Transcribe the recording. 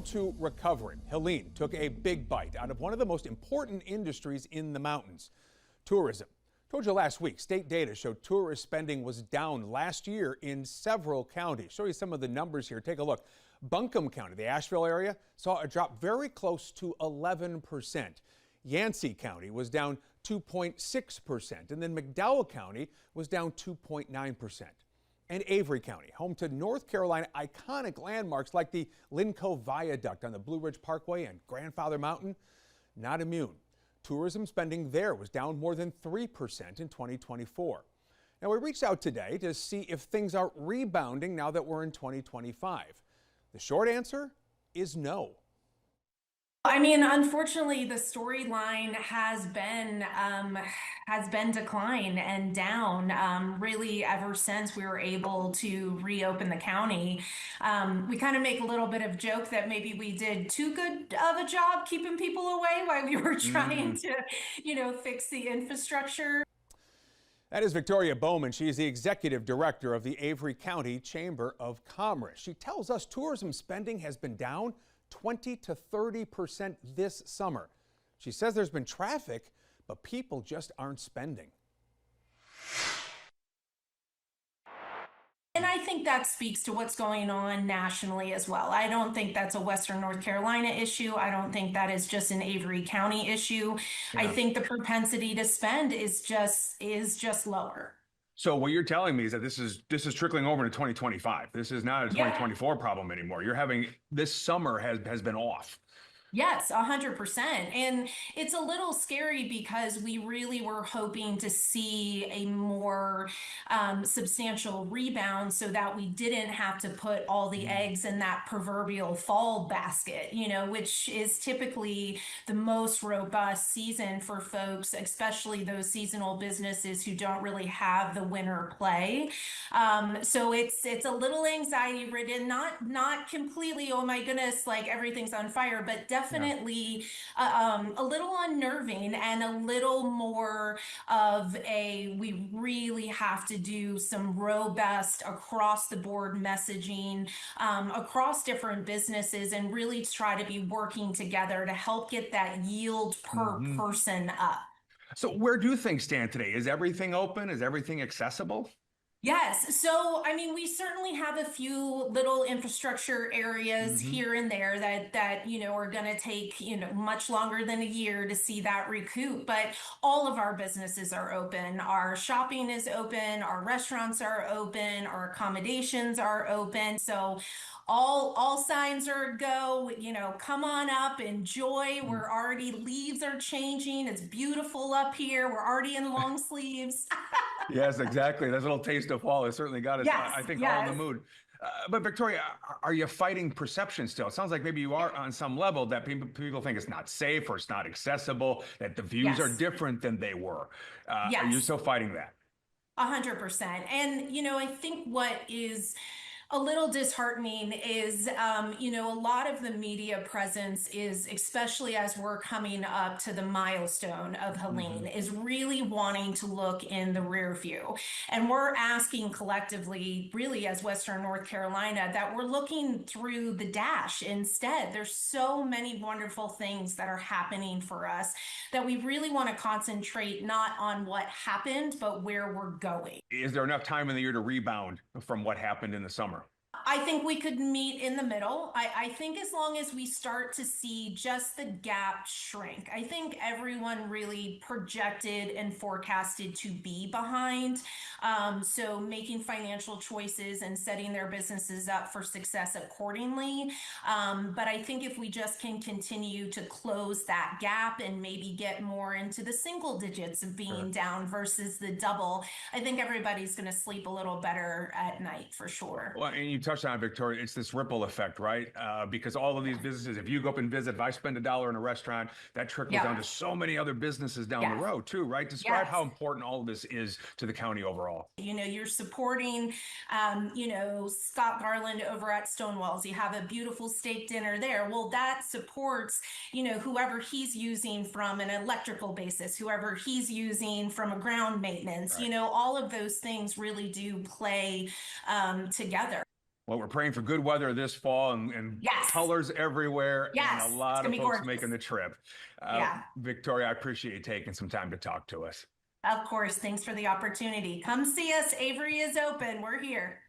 To recovery, Helene took a big bite out of one of the most important industries in the mountains, tourism. Told you last week, state data showed tourist spending was down last year in several counties. Show you some of the numbers here. Take a look. Buncombe County, the Asheville area, saw a drop very close to 11%. Yancey County was down 2.6%, and then McDowell County was down 2.9%. And Avery County, home to North Carolina iconic landmarks like the Linco Viaduct on the Blue Ridge Parkway and Grandfather Mountain, not immune. Tourism spending there was down more than 3% in 2024. Now, we reached out today to see if things are rebounding now that we're in 2025. The short answer is no. I mean, unfortunately, the storyline has been decline and down really ever since we were able to reopen the county. We kind of make a little bit of joke that maybe we did too good of a job keeping people away while we were trying to, fix the infrastructure. That is Victoria Bowman. She is the executive director of the Avery County Chamber of Commerce. She tells us tourism spending has been down 20 to 30% this summer. She says there's been traffic, but people just aren't spending. And I think that speaks to what's going on nationally as well. I don't think that's a Western North Carolina issue. I don't think that is just an Avery County issue. Yeah. I think the propensity to spend is just lower. So what you're telling me is that this is trickling over to 2025. This is not a 2024 problem anymore. You're having this summer has been off. Yes, 100%. And it's a little scary because we really were hoping to see a more substantial rebound so that we didn't have to put all the eggs in that proverbial fall basket, which is typically the most robust season for folks, especially those seasonal businesses who don't really have the winter play. So it's a little anxiety ridden, not completely, oh my goodness, like everything's on fire, but definitely a little unnerving and a little more of we really have to do some robust across the board messaging across different businesses and really try to be working together to help get that yield per person up. So where do things stand today? Is everything open? Is everything accessible? Yes. So, I mean, we certainly have a few little infrastructure areas here and there that are going to take, much longer than a year to see that recoup. But all of our businesses are open. Our shopping is open. Our restaurants are open. Our accommodations are open. So all signs are a go, come on up, enjoy. We're already, leaves are changing. It's beautiful up here. We're already in long sleeves. Yes, exactly. That little taste of fall has certainly got us, I think, all in the mood. But Victoria, are you fighting perception still? It sounds like maybe you are on some level that people think it's not safe or it's not accessible, that the views are different than they were. Are you still fighting that? 100%. And, I think what is a little disheartening is, a lot of the media presence is, especially as we're coming up to the milestone of Helene, is really wanting to look in the rear view. And we're asking collectively, really as Western North Carolina, that we're looking through the dash instead. There's so many wonderful things that are happening for us that we really want to concentrate not on what happened, but where we're going. Is there enough time in the year to rebound from what happened in the summer? I think we could meet in the middle. I think as long as we start to see just the gap shrink, I think everyone really projected and forecasted to be behind. So making financial choices and setting their businesses up for success accordingly. But I think if we just can continue to close that gap and maybe get more into the single digits of being down versus the double, I think everybody's going to sleep a little better at night for sure. Well, and you touched on it, Victoria, it's this ripple effect, right? Because all of these businesses, if you go up and visit, if I spend $1 in a restaurant, that trickles down to so many other businesses down the road too, right? Describe how important all of this is to the county overall. You're supporting, Scott Garland over at Stonewalls. You have a beautiful steak dinner there. Well, that supports, whoever he's using from an electrical basis, whoever he's using from a ground maintenance, all of those things really do play together. Well, we're praying for good weather this fall and Yes. colors everywhere Yes. and a lot of be folks gorgeous. making the trip. Yeah. Victoria, I appreciate you taking some time to talk to us. Of course. Thanks for the opportunity. Come see us. Avery is open. We're here.